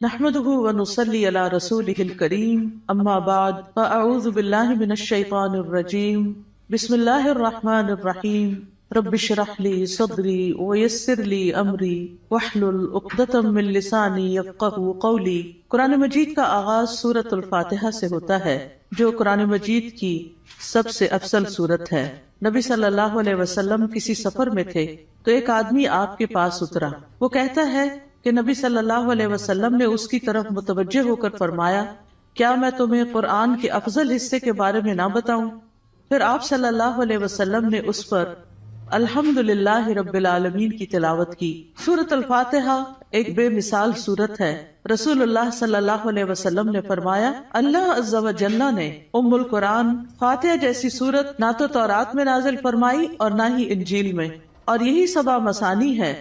نحمده ونصلي على رسوله الكريم اما بعد فاعوذ بالله من الشيطان الرجيم بسم الله الرحمن الرحيم رب اشرح لي صدري ويسر لي امري واحلل عقدة من لساني يفقهوا قولي۔ قرآن مجید کا آغاز سورۃ الفاتحہ سے ہوتا ہے جو قرآن مجید کی سب سے افضل سورت ہے۔ نبی صلی اللہ علیہ وسلم کسی سفر میں تھے تو ایک آدمی آپ کے پاس اترا۔ وہ کہتا ہے کہ نبی صلی اللہ علیہ وسلم نے اس کی طرف متوجہ ہو کر فرمایا، کیا میں تمہیں قرآن کے افضل حصے کے بارے میں نہ بتاؤں؟ پھر آپ صلی اللہ علیہ وسلم نے اس پر الحمدللہ رب العالمین کی تلاوت کی۔ سورۃ الفاتحہ ایک بے مثال سورت ہے۔ رسول اللہ صلی اللہ علیہ وسلم نے فرمایا، اللہ عز و جل نے ام القرآن فاتحہ جیسی سورت نہ تو تورات میں نازل فرمائی اور نہ ہی انجیل میں، اور یہی سبع مثانی ہے۔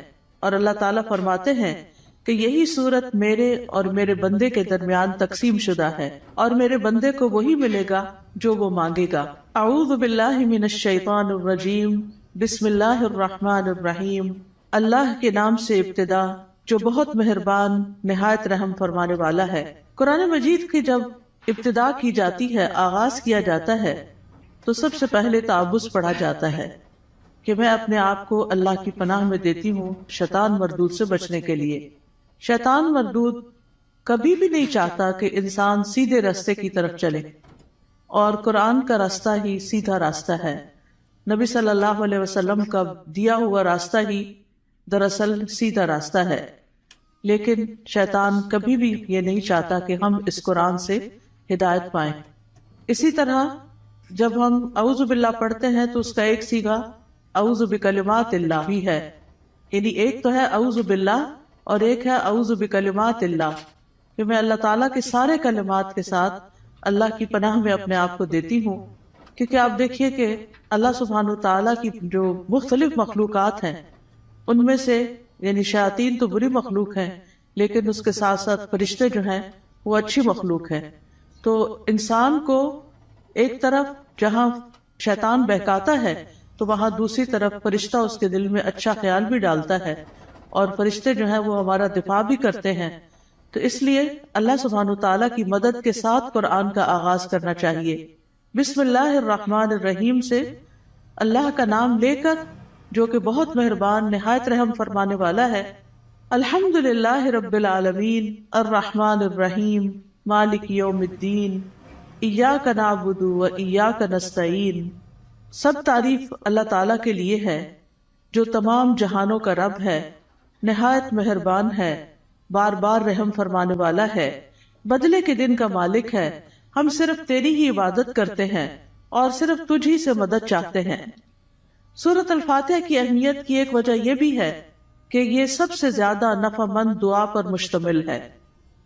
اور اللہ تعالیٰ فرماتے ہیں کہ یہی سورت میرے اور میرے بندے کے درمیان تقسیم شدہ ہے، اور میرے بندے کو وہی ملے گا جو وہ مانگے گا۔ اعوذ باللہ من الشیطان الرجیم بسم اللہ الرحمن الرحیم۔ اللہ کے نام سے ابتدا جو بہت مہربان نہایت رحم فرمانے والا ہے۔ قرآن مجید کی جب ابتدا کی جاتی ہے، آغاز کیا جاتا ہے، تو سب سے پہلے تعوذ پڑھا جاتا ہے کہ میں اپنے آپ کو اللہ کی پناہ میں دیتی ہوں شیطان مردود سے بچنے کے لیے۔ شیطان مردود کبھی بھی نہیں چاہتا کہ انسان سیدھے راستے کی طرف چلے، اور قرآن کا راستہ ہی سیدھا راستہ ہے۔ نبی صلی اللہ علیہ وسلم کا دیا ہوا راستہ ہی دراصل سیدھا راستہ ہے، لیکن شیطان کبھی بھی یہ نہیں چاہتا کہ ہم اس قرآن سے ہدایت پائیں۔ اسی طرح جب ہم اعوذ باللہ پڑھتے ہیں تو اس کا ایک صیغہ اعوذ بکلمات اللہ بھی ہے، یعنی ایک تو ہے اعوذ باللہ اور ایک ہے اعوذ بکلمات اللہ، کہ میں اللہ تعالیٰ کے سارے کلمات کے ساتھ اللہ کی پناہ میں اپنے آپ کو دیتی ہوں۔ کیونکہ آپ دیکھیے کہ اللہ سبحانہ تعالیٰ کی جو مختلف مخلوقات ہیں ان میں سے یعنی شیاطین تو بری مخلوق ہیں، لیکن اس کے ساتھ ساتھ فرشتے جو ہیں وہ اچھی مخلوق ہیں۔ تو انسان کو ایک طرف جہاں شیطان بہکاتا ہے تو وہاں دوسری طرف فرشتہ اس کے دل میں اچھا خیال بھی ڈالتا ہے، اور فرشتے جو ہیں وہ ہمارا دفاع بھی کرتے ہیں۔ تو اس لیے اللہ سبحانہ تعالیٰ کی مدد کے ساتھ قرآن کا آغاز کرنا چاہیے۔ بسم اللہ الرحمن الرحیم سے اللہ کا نام لے کر جو کہ بہت مہربان نہایت رحم فرمانے والا ہے۔ الحمدللہ رب العالمین الرحمن الرحیم مالک یوم الدین ایاک نعبد و ایاک نستعین۔ سب تعریف اللہ تعالیٰ کے لیے ہے جو تمام جہانوں کا رب ہے، نہایت مہربان ہے، بار بار رحم فرمانے والا ہے، بدلے کے دن کا مالک ہے۔ ہم صرف تیری ہی عبادت کرتے ہیں اور صرف تجھ ہی سے مدد چاہتے ہیں۔ سورۃ الفاتحہ کی اہمیت کی ایک وجہ یہ بھی ہے کہ یہ سب سے زیادہ نفع مند دعا پر مشتمل ہے۔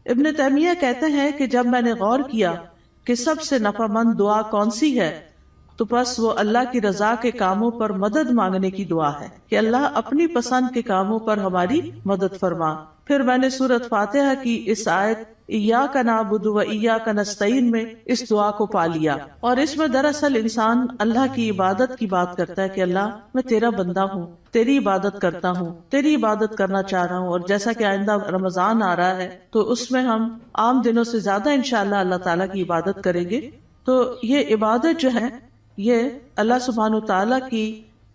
ابن تیمیہ کہتے ہیں کہ جب میں نے غور کیا کہ سب سے نفع مند دعا کون سی ہے تو بس وہ اللہ کی رضا کے کاموں پر مدد مانگنے کی دعا ہے کہ اللہ اپنی پسند کے کاموں پر ہماری مدد فرما۔ پھر میں نے سورۃ فاتحہ کی اس آیت ایاک نعبد و ایاک نستعین میں اس دعا کو پا لیا، اور اس میں دراصل انسان اللہ کی عبادت کی بات کرتا ہے کہ اللہ میں تیرا بندہ ہوں، تیری عبادت کرتا ہوں، تیری عبادت کرنا چاہ رہا ہوں۔ اور جیسا کہ آئندہ رمضان آ رہا ہے تو اس میں ہم عام دنوں سے زیادہ انشاءاللہ اللہ تعالیٰ کی عبادت کریں گے۔ تو یہ عبادت جو ہے یہ اللہ سبحانہ تعالیٰ کی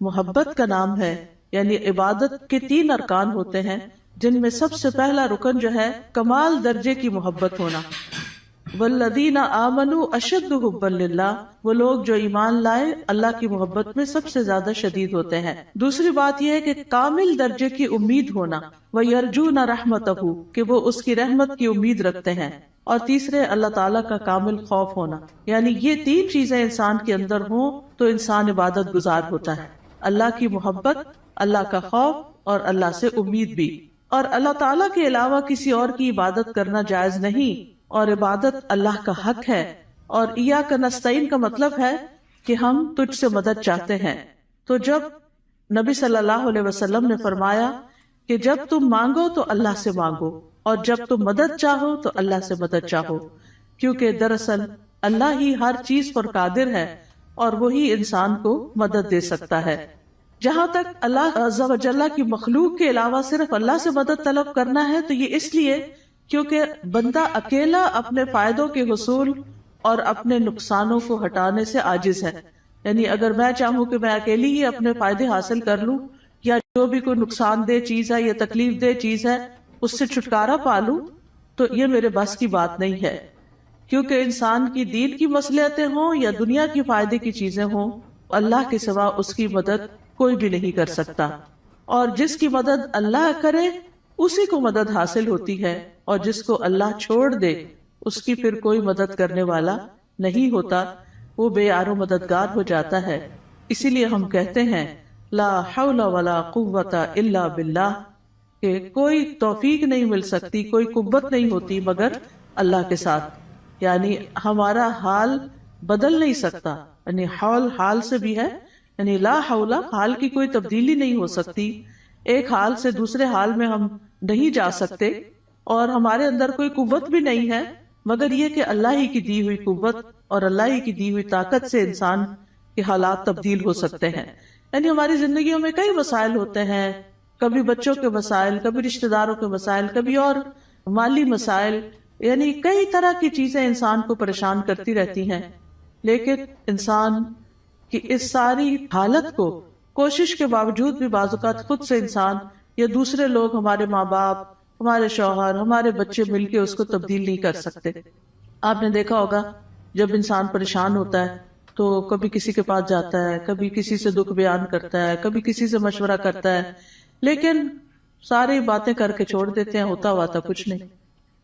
محبت کا نام ہے، یعنی عبادت کے 3 ارکان ہوتے ہیں جن میں سب سے پہلا رکن جو ہے کمال درجے کی محبت ہونا۔ والذین آمنوا اشد حبا للہ، وہ لوگ جو ایمان لائے اللہ کی محبت میں سب سے زیادہ شدید ہوتے ہیں۔ دوسری بات یہ ہے کہ کامل درجے کی امید ہونا، وَيَرْجُونَ رَحْمَتَهُ، کہ وہ اس کی رحمت کی امید رکھتے ہیں۔ اور تیسرے اللہ تعالیٰ کا کامل خوف ہونا، یعنی یہ 3 چیزیں انسان کے اندر ہوں تو انسان عبادت گزار ہوتا ہے۔ اللہ کی محبت، اللہ کا خوف اور اللہ سے امید بھی۔ اور اللہ تعالیٰ کے علاوہ کسی اور کی عبادت کرنا جائز نہیں، اور عبادت اللہ کا حق ہے۔ اور ایاک نستعین کا مطلب ہے کہ ہم تجھ سے مدد چاہتے ہیں۔ تو جب نبی صلی اللہ علیہ وسلم نے فرمایا کہ جب تم مانگو تو اللہ سے مانگو، اور جب تم مدد چاہو تو اللہ سے مدد چاہو، کیونکہ دراصل اللہ ہی ہر چیز پر قادر ہے اور وہی انسان کو مدد دے سکتا ہے۔ جہاں تک اللہ عز و جل کی مخلوق کے علاوہ صرف اللہ سے مدد طلب کرنا ہے تو یہ اس لیے کیونکہ بندہ اکیلا اپنے فائدوں کے حصول اور اپنے نقصانوں کو ہٹانے سے عاجز ہے. یعنی اگر میں چاہوں کہ میں اکیلی ہی اپنے فائدے حاصل کر لوں یا جو بھی کوئی نقصان دہ چیز ہے یا تکلیف دہ چیز ہے اس سے چھٹکارا پا لوں تو یہ میرے بس کی بات نہیں ہے. کیونکہ انسان کی دین کی مصلحتیں ہوں یا دنیا کی فائدے کی چیزیں ہوں، اللہ کے سوا اس کی مدد کوئی بھی نہیں کر سکتا، اور جس کی مدد اللہ کرے اسی کو مدد حاصل ہوتی ہے، اور جس کو اللہ چھوڑ دے اس کی پھر کوئی مدد کرنے والا نہیں ہوتا، وہ بے یار و مددگار ہو جاتا ہے. اسی لیے ہم کہتے ہیں لا حول ولا قوت الا باللہ، کہ کوئی توفیق نہیں مل سکتی، کوئی قوت نہیں ہوتی مگر اللہ کے ساتھ. یعنی ہمارا حال بدل نہیں سکتا، یعنی حال سے بھی ہے، یعنی لا حول، حال کی کوئی تبدیلی نہیں ہو سکتی، ایک حال سے دوسرے حال میں ہم نہیں جا سکتے، اور ہمارے اندر کوئی قوت بھی نہیں ہے مگر یہ کہ اللہ ہی کی دی ہوئی قوت اور اللہ ہی کی دی ہوئی طاقت سے انسان کے حالات تبدیل ہو سکتے ہیں. یعنی ہماری زندگیوں میں کئی مسائل ہوتے ہیں، کبھی بچوں کے مسائل، کبھی رشتہ داروں کے مسائل، کبھی اور مالی مسائل، یعنی کئی طرح کی چیزیں انسان کو پریشان کرتی رہتی ہیں. لیکن انسان کی اس ساری حالت کو کوشش کے باوجود بھی بعض اوقات خود سے انسان یا دوسرے لوگ، ہمارے ماں باپ، ہمارے شوہر، ہمارے بچے مل کے اس کو تبدیل نہیں کر سکتے. آپ نے دیکھا ہوگا جب انسان پریشان ہوتا ہے تو کبھی کسی کے پاس جاتا ہے، کبھی کسی سے دکھ بیان کرتا ہے، کبھی کسی سے مشورہ کرتا ہے، لیکن ساری باتیں کر کے چھوڑ دیتے ہیں، ہوتا ہوا تھا کچھ نہیں.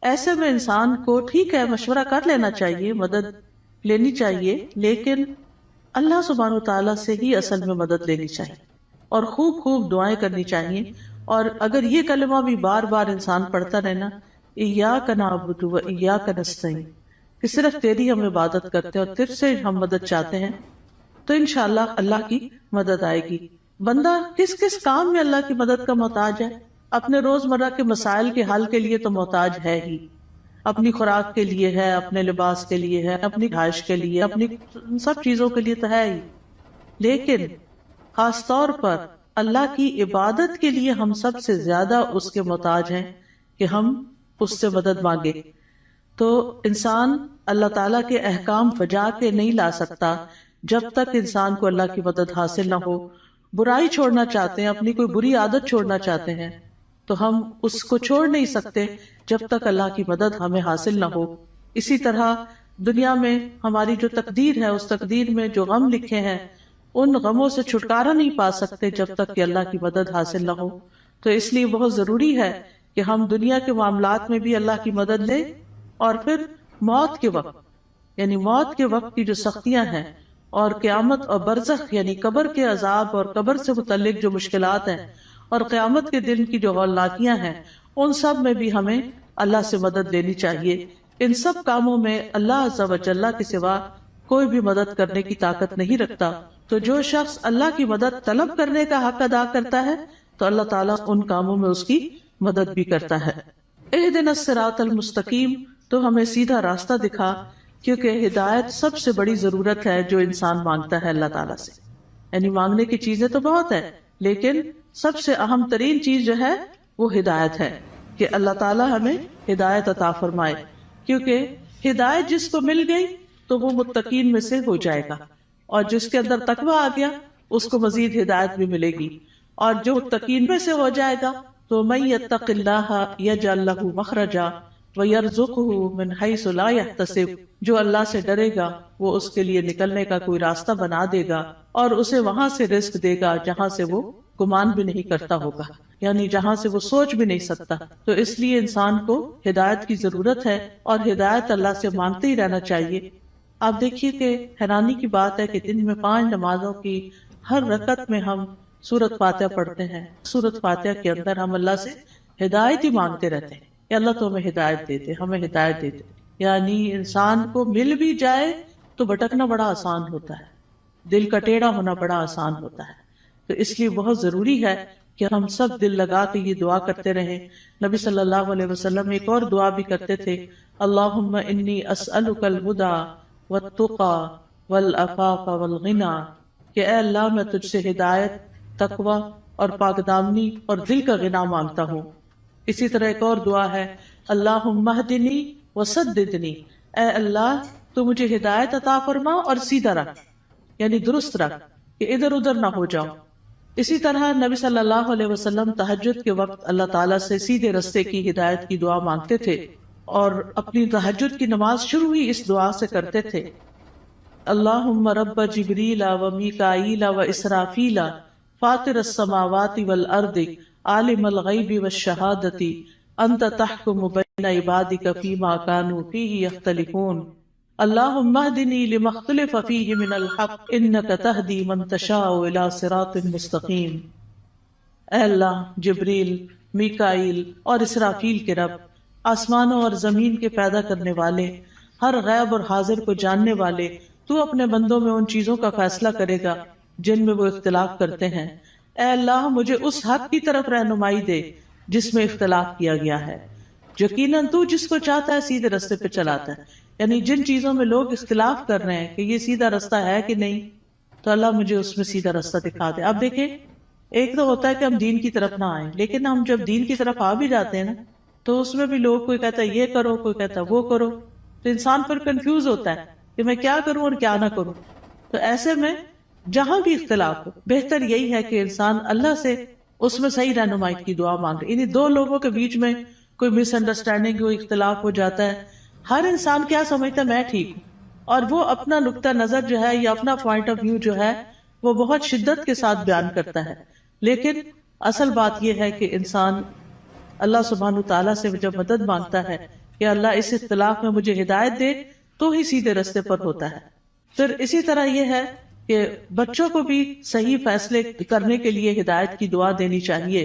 ایسے میں انسان کو ٹھیک ہے مشورہ کر لینا چاہیے، مدد لینی چاہیے، لیکن اللہ سبحانہ وتعالیٰ سے ہی اصل میں مدد لینی چاہیے اور خوب خوب دعائیں کرنی چاہیے. اور اگر یہ کلمہ بھی بار بار انسان پڑھتا رہے نا، ایاک نعبد و ایاک نستعین، کہ صرف تیری ہم عبادت کرتے ہیں اور تجھ سے ہم مدد چاہتے ہیں، تو انشاءاللہ اللہ کی مدد آئے گی. بندہ کس کس کام میں اللہ کی مدد کا محتاج ہے؟ اپنے روزمرہ کے مسائل کے حل کے لیے تو محتاج ہے ہی، اپنی خوراک کے لیے ہے، اپنے لباس کے لیے ہے، اپنی رہائش کے لیے، اپنی سب چیزوں کے لیے تو ہے ہی. لیکن خاص طور پر اللہ کی عبادت کے لیے ہم سب سے زیادہ اس کے محتاج ہیں کہ ہم اس سے مدد مانگے. تو انسان اللہ تعالیٰ کے احکام بجا کے نہیں لا سکتا جب تک انسان کو اللہ کی مدد حاصل نہ ہو. برائی چھوڑنا چاہتے ہیں، اپنی کوئی بری عادت چھوڑنا چاہتے ہیں تو ہم اس کو چھوڑ نہیں سکتے جب تک اللہ کی مدد ہمیں حاصل نہ ہو. اسی طرح دنیا میں ہماری جو تقدیر ہے، اس تقدیر میں جو غم لکھے ہیں ان غموں سے چھٹکارا نہیں پا سکتے جب تک کہ اللہ کی مدد حاصل نہ ہو. تو اس لیے بہت ضروری ہے کہ ہم دنیا کے معاملات میں بھی اللہ کی مدد لیں، اور پھر موت کے وقت، یعنی موت کے وقت کی جو سختیاں ہیں اور قیامت اور برزخ یعنی قبر کے عذاب اور قبر سے متعلق جو مشکلات ہیں اور قیامت کے دن کی جو ہولناکیاں ہیں، ان سب میں بھی ہمیں اللہ سے مدد لینی چاہیے. ان سب کاموں میں اللہ عز و جل کے سوا کوئی بھی مدد کرنے کی طاقت نہیں رکھتا. تو جو شخص اللہ کی مدد طلب کرنے کا حق ادا کرتا ہے تو اللہ تعالیٰ ان کاموں میں اس کی مدد بھی کرتا ہے. اہدنا الصراط المستقیم، تو ہمیں سیدھا راستہ دکھا، کیونکہ ہدایت سب سے بڑی ضرورت ہے جو انسان مانگتا ہے اللہ تعالیٰ سے. یعنی مانگنے کی چیزیں تو بہت ہے، لیکن سب سے اہم ترین چیز جو ہے وہ ہدایت ہے، کہ اللہ تعالیٰ ہمیں ہدایت عطا فرمائے. کیونکہ ہدایت جس کو مل گئی تو وہ متقین میں سے ہو جائے گا، اور جس کے اندر تقوی آ گیا اس کو مزید ہدایت بھی ملے گی. اور جو متقین میں سے ہو جائے گا تو من یتق اللہ یجعل لہ مخرجا وَيَرْزُقْهُ مِنْ حَيْثُ لَا يَحْتَسِبُ، جو اللہ سے ڈرے گا وہ اس کے لیے نکلنے کا کوئی راستہ بنا دے گا اور اسے وہاں سے رزق دے گا جہاں سے وہ گمان بھی نہیں کرتا ہوگا، یعنی جہاں سے وہ سوچ بھی نہیں سکتا. تو اس لیے انسان کو ہدایت کی ضرورت ہے اور ہدایت اللہ سے مانگتے ہی رہنا چاہیے. آپ دیکھیے کہ حیرانی کی بات ہے کہ دن میں 5 نمازوں کی ہر رکعت میں ہم سورۃ فاتحہ پڑھتے ہیں. سورۃ فاتحہ کے اندر ہم اللہ سے ہدایت ہی مانگتے رہتے ہیں کہ اللہ تو ہمیں ہدایت دے دے، ہمیں ہدایت دے دے. یعنی انسان کو مل بھی جائے تو بھٹکنا بڑا آسان ہوتا ہے، دل کا ٹیڑھا ہونا بڑا آسان ہوتا ہے. تو اس لیے بہت ضروری ہے کہ ہم سب دل لگا کے یہ دعا کرتے رہیں. نبی صلی اللہ علیہ وسلم ایک اور دعا بھی کرتے تھے، اللہم انی اسألک الہدی والتقی والعفاف والغنی، کہ اے اللہ میں تجھ سے ہدایت، تقوی اور پاک دامنی اور دل کا غنا مانگتا ہوں. اسی طرح ایک اور دعا ہے، اللہم اہدنی وسددنی، اے اللہ تو مجھے ہدایت عطا فرما اور سیدھا رکھ، یعنی درست رکھ کہ ادھر ادھر نہ ہو جاؤ۔ اسی طرح نبی صلی اللہ علیہ وسلم تہجد کے وقت اللہ تعالیٰ سے سیدھے رستے کی ہدایت کی دعا مانگتے تھے، اور اپنی تہجد کی نماز شروع ہی اس دعا سے کرتے تھے، اللہم رب جبریل و میکائیل و اسرافیل فاطر السماوات والارض عالم الغیب والشہادۃ انت تحکم بین عبادک فیما کانوا فیہ یختلفون اللہم اہدنی لما اختلف فیہ من الحق انک تہدی من تشاء الی صراط مستقیم۔ اے اللہ، جبریل، میکائیل اور اسرافیل کے رب، آسمانوں اور زمین کے پیدا کرنے والے، ہر غیب اور حاضر کو جاننے والے، تو اپنے بندوں میں ان چیزوں کا فیصلہ کرے گا جن میں وہ اختلاف کرتے ہیں۔ اے اللہ، مجھے اس حق کی طرف رہنمائی دے جس میں اختلاف کیا گیا ہے۔ یقیناً تو جس کو چاہتا ہے سیدھے رستے پہ چلاتا ہے، یعنی جن چیزوں میں لوگ اختلاف کر رہے ہیں کہ یہ سیدھا رستہ ہے کہ نہیں، تو اللہ مجھے اس میں سیدھا رستہ دکھا دے۔ اب دیکھیں، ایک تو ہوتا ہے کہ ہم دین کی طرف نہ آئیں، لیکن ہم جب دین کی طرف آ بھی جاتے ہیں نا، تو اس میں بھی لوگ کوئی کہتا ہے یہ کرو، کوئی کہتا ہے وہ کرو، تو انسان پر کنفیوز ہوتا ہے کہ میں کیا کروں اور کیا نہ کروں۔ تو ایسے میں جہاں بھی اختلاف ہو، بہتر یہی ہے کہ انسان اللہ سے اس میں صحیح رہنمائی کی دعا مانگے۔ یعنی دو لوگوں کے بیچ میں کوئی مس انڈرسٹینڈنگ، کوئی اختلاف ہو جاتا ہے، ہر انسان کیا سمجھتا ہے میں ٹھیک ہوں، اور وہ اپنا نقطہ نظر جو ہے یا اپنا پوائنٹ آف ویو جو ہے وہ بہت شدت کے ساتھ بیان کرتا ہے، لیکن اصل بات یہ ہے کہ انسان اللہ سبحانہ تعالیٰ سے جب مدد مانگتا ہے کہ اللہ اس اختلاف میں مجھے ہدایت دے، تو ہی سیدھے رستے پر ہوتا ہے۔ پھر اسی طرح یہ ہے کہ بچوں کو بھی صحیح فیصلے کرنے کے لیے ہدایت کی دعا دینی چاہیے۔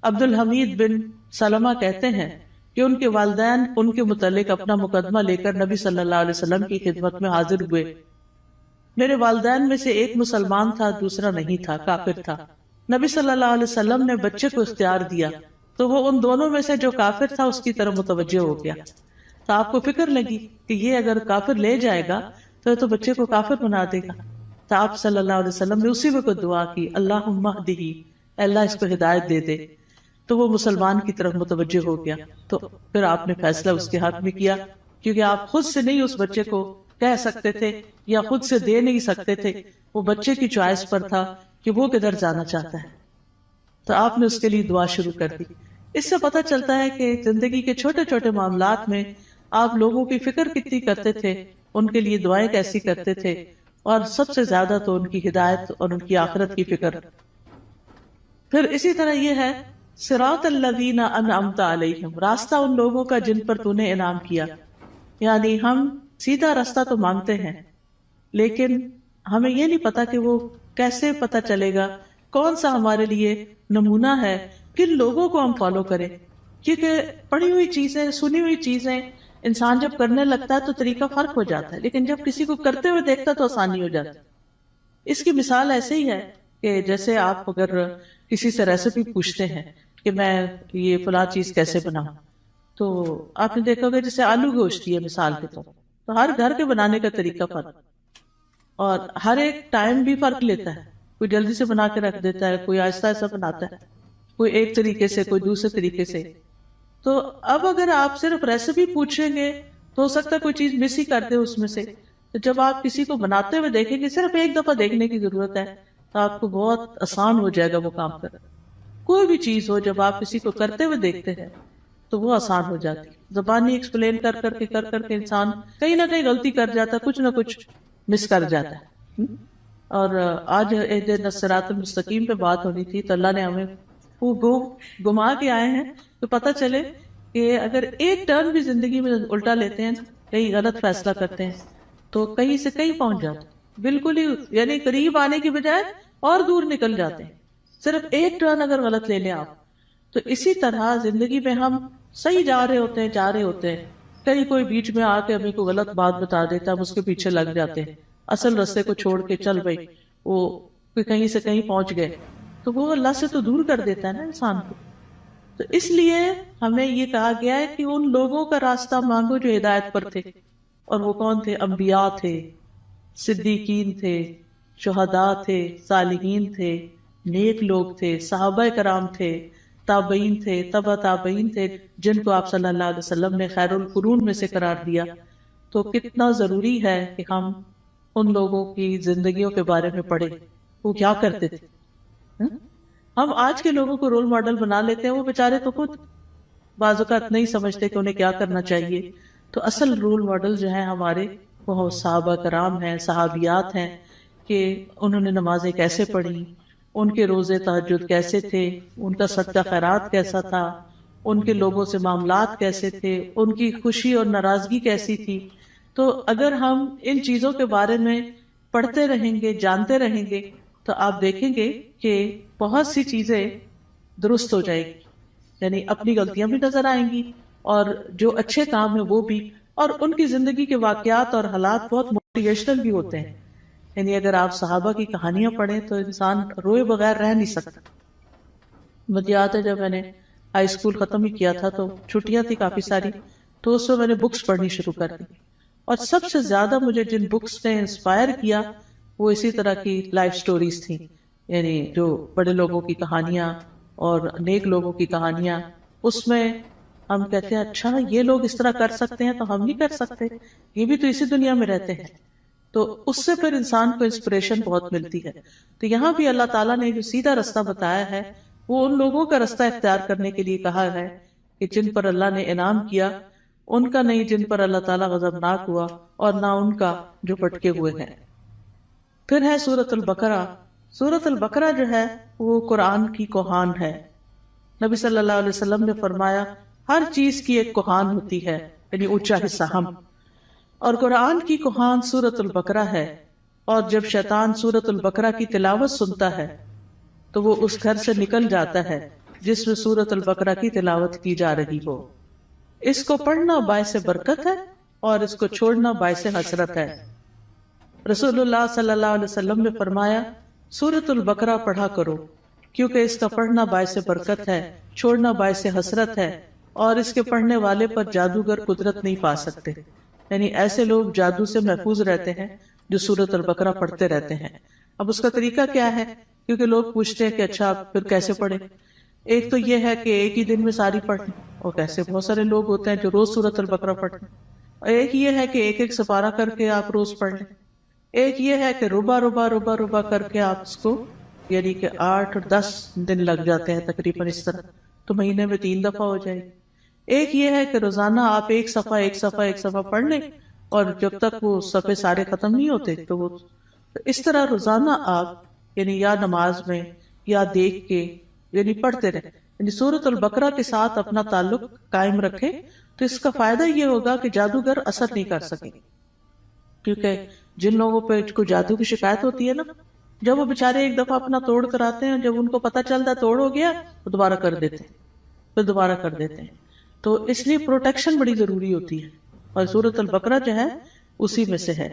عبد الحمید بن سلمہ کہتے ہیں کہ ان کے والدین ان کے متعلق اپنا مقدمہ لے کر نبی صلی اللہ علیہ وسلم کی خدمت میں حاضر ہوئے۔ میرے والدین میں سے ایک مسلمان تھا، دوسرا نہیں تھا، کافر تھا۔ نبی صلی اللہ علیہ وسلم نے بچے کو اختیار دیا تو وہ ان دونوں میں سے جو کافر تھا اس کی طرف متوجہ ہو گیا۔ تو آپ کو فکر لگی کہ یہ اگر کافر لے جائے گا تو بچے کو کافر بنا دے گا۔ تو آپ صلی اللہ علیہ وسلم نے اسی وقت دعا کی، اللہم اہدہ، اللہ اس کو ہدایت دے دے۔ تو وہ مسلمان کی طرف متوجہ ہو گیا۔ تو پھر آپ نے فیصلہ اس کے حق میں کیا، کیونکہ آپ خود سے نہیں اس بچے کو کہہ سکتے تھے یا خود سے دے نہیں سکتے تھے، وہ بچے کی چوائس پر تھا کہ وہ کدھر جانا چاہتا ہے۔ تو آپ نے اس کے لیے دعا شروع کر دی۔ اس سے پتہ چلتا ہے کہ زندگی کے چھوٹے چھوٹے معاملات میں آپ لوگوں کی فکر کتنی کرتے تھے، ان کے لیے دعائیں کیسی کرتے تھے، اور سب سے زیادہ تو ان کی ہدایت اور ان کی آخرت کی فکر۔ پھر اسی طرح یہ ہے صراط الذین انعمت علیہم، راستہ ان لوگوں کا جن پر تو نے انعام کیا۔ یعنی ہم سیدھا راستہ تو مانگتے ہیں، لیکن ہمیں یہ نہیں پتا کہ وہ کیسے پتا چلے گا، کون سا ہمارے لیے نمونہ ہے، کن لوگوں کو ہم فالو کریں۔ کیونکہ پڑھی ہوئی چیزیں، سنی ہوئی چیزیں انسان جب کرنے لگتا ہے تو طریقہ فرق ہو جاتا ہے، لیکن جب کسی کو کرتے ہوئے دیکھتا تو آسانی ہو جاتی۔ اس کی مثال ایسے ہی ہے کہ جیسے آپ اگر کسی سے ریسیپی پوچھتے ہیں کہ میں یہ فلاں چیز کیسے بناؤں، تو آپ نے دیکھا ہوگا جیسے آلو گوشت ہے مثال کے طور، تو ہر گھر کے بنانے کا طریقہ فرق، اور ہر ایک ٹائم بھی فرق لیتا ہے۔ کوئی جلدی سے بنا کے رکھ دیتا ہے، کوئی آہستہ آہستہ بناتا ہے، کوئی ایک طریقے سے، کوئی دوسرے طریقے سے۔ تو اب اگر آپ صرف ریسیپی پوچھیں گے تو ہو سکتا ہے کوئی چیز مس ہی کر دے اس میں سے۔ تو جب آپ کسی کو بناتے ہوئے دیکھیں گے، صرف ایک دفعہ دیکھنے کی ضرورت ہے، تو آپ کو بہت آسان ہو جائے گا وہ کام کرنا۔ کوئی بھی چیز ہو جب آپ کسی کو کرتے ہوئے دیکھتے ہیں تو وہ آسان ہو جاتی۔ زبانی ایکسپلین کر کر کے انسان کہیں نہ کہیں غلطی کر جاتا ہے، کچھ نہ کچھ مس کر جاتا ہے۔ اور آج اہدنا الصراط المستقیم پہ بات ہونی تھی، تو اللہ نے ہمیں وہ گما کے آئے ہیں تو پتہ چلے کہ اگر ایک ٹرن بھی زندگی میں الٹا لیتے ہیں، کہیں غلط فیصلہ کرتے ہیں، تو کہیں سے کہیں پہنچ جاتے ہیں، بالکل ہی یعنی قریب آنے کی بجائے اور دور نکل جاتے ہیں، صرف ایک ٹرن اگر غلط لے لیں آپ۔ تو اسی طرح زندگی میں ہم صحیح جا رہے ہوتے ہیں، کہیں کوئی بیچ میں آ کے ہمیں کوئی غلط بات بتا دیتا ہے، ہم اس کے پیچھے لگ جاتے ہیں، اصل رستے کو چھوڑ کے چل بھائی وہ کہیں سے کہیں پہنچ گئے، تو وہ اللہ سے تو دور کر دیتا ہے نا انسان کو۔ تو اس لیے ہمیں یہ کہا گیا ہے کہ ان لوگوں کا راستہ مانگو جو ہدایت پر تھے، اور وہ کون تھے؟ انبیاء تھے، صدیقین تھے، شہداء تھے، صالحین تھے، نیک لوگ تھے، صحابہ کرام تھے، تابعین تھے، تبع تابعین تھے، جن کو آپ صلی اللہ علیہ وسلم نے خیر القرون میں سے قرار دیا. تو کتنا ضروری ہے کہ ہم ان لوگوں کی زندگیوں کے بارے میں پڑھیں، وہ کیا کرتے تھے. ہم آج کے لوگوں کو رول ماڈل بنا لیتے ہیں، وہ بیچارے تو خود بعض اوقات نہیں سمجھتے کہ انہیں کیا کرنا چاہیے. تو اصل رول ماڈل جو ہیں ہمارے وہ صحابہ کرام ہیں، صحابیات ہیں، کہ انہوں نے نمازیں کیسے پڑھی، ان کے روزے تہجد کیسے تھے، ان کا صدقہ خیرات کیسا تھا، ان کے لوگوں سے معاملات کیسے تھے، ان کی خوشی اور ناراضگی کیسی تھی. تو اگر ہم ان چیزوں کے بارے میں پڑھتے رہیں گے، جانتے رہیں گے، تو آپ دیکھیں گے کہ بہت سی چیزیں درست ہو جائیں گی. یعنی اپنی غلطیاں بھی نظر آئیں گی اور جو اچھے کام ہیں وہ بھی، اور ان کی زندگی کے واقعات اور حالات بہت موٹیویشنل بھی ہوتے ہیں. یعنی اگر آپ صحابہ کی کہانیاں پڑھیں تو انسان روئے بغیر رہ نہیں سکتا. مجھے یاد ہے جب میں نے ہائی اسکول ختم ہی کیا تھا تو چھٹیاں تھی کافی ساری، تو اس میں نے بکس پڑھنی شروع کر دی، اور سب سے زیادہ مجھے جن بکس نے انسپائر کیا وہ اسی طرح کی لائف سٹوریز تھیں. یعنی جو بڑے لوگوں کی کہانیاں اور نیک لوگوں کی کہانیاں، اس میں ہم کہتے ہیں اچھا یہ لوگ اس طرح کر سکتے ہیں تو ہم نہیں کر سکتے، یہ بھی تو اسی دنیا میں رہتے ہیں. تو اس سے پھر انسان کو انسپریشن بہت ملتی ہے. تو یہاں بھی اللہ تعالیٰ نے جو سیدھا رستہ بتایا ہے وہ ان لوگوں کا رستہ اختیار کرنے کے لیے کہا ہے کہ جن پر اللہ نے انعام کیا، ان کا نہیں جن پر اللہ تعالیٰ غضبناک ہوا، اور نہ ان کا جو پٹکے ہوئے ہیں. پھر ہے سورۃ البقرہ. سورۃ البقرہ جو ہے وہ قرآن کی کوہان ہے. نبی صلی اللہ علیہ وسلم نے فرمایا ہر چیز کی ایک کوہان ہوتی ہے، یعنی اونچا حصہ ہم، اور قرآن کی کوہان سورۃ البقرہ ہے. اور جب شیطان سورۃ البقرہ کی تلاوت سنتا ہے تو وہ اس گھر سے نکل جاتا ہے جس میں سورۃ البقرہ کی تلاوت کی جا رہی ہو. اس کو پڑھنا باعث برکت ہے اور اس کو چھوڑنا باعث حسرت ہے. رسول اللہ صلی اللہ علیہ وسلم نے فرمایا سورۃ البقرہ پڑھا کرو، کیونکہ اس کا پڑھنا باعث برکت ہے، چھوڑنا باعث حسرت ہے، اور اس کے پڑھنے والے پر جادوگر قدرت نہیں پا سکتے. یعنی ایسے لوگ جادو سے محفوظ رہتے ہیں جو سورۃ البقرہ پڑھتے رہتے ہیں. اب اس کا طریقہ کیا ہے؟ کیونکہ لوگ پوچھتے ہیں کہ اچھا پھر کیسے پڑھیں. ایک تو یہ ہے کہ ایک ہی دن میں ساری پڑھیں، اور ایسے بہت سارے لوگ ہوتے ہیں جو روز سورۃ البقرہ پڑھیں. اور ایک یہ ہے کہ ایک ایک سپارہ کر کے آپ روز پڑھ لیں. ایک یہ ہے کہ ربع ربع ربع ربع کر کے آپ اس کو، یعنی کہ 8 اور 10 دن لگ جاتے ہیں تقریباً اس طرح، تو مہینے میں 3 دفعہ ہو جائے. ایک یہ ہے کہ روزانہ آپ ایک صفحہ پڑھ لیں، اور جب تک وہ صفحے سارے ختم نہیں ہوتے تو وہ اس طرح روزانہ آپ یعنی یا نماز میں یا دیکھ کے یعنی پڑھتے رہیں. یعنی سورۃ البقرہ کے ساتھ اپنا تعلق قائم رکھیں تو اس کا فائدہ یہ ہوگا کہ جادوگر اثر نہیں کر سکیں. کیونکہ جن لوگوں پہ کوئی جادو کی شکایت ہوتی ہے نا، جب وہ بےچارے ایک دفعہ اپنا توڑ کراتے ہیں، جب ان کو پتہ چلتا ہے توڑ ہو گیا تو دوبارہ کر دیتے ہیں، پھر دوبارہ کر دیتے ہیں. تو اس لیے پروٹیکشن بڑی ضروری ہوتی ہے، اور سورۃ البقرہ جو ہے اسی میں سے ہے.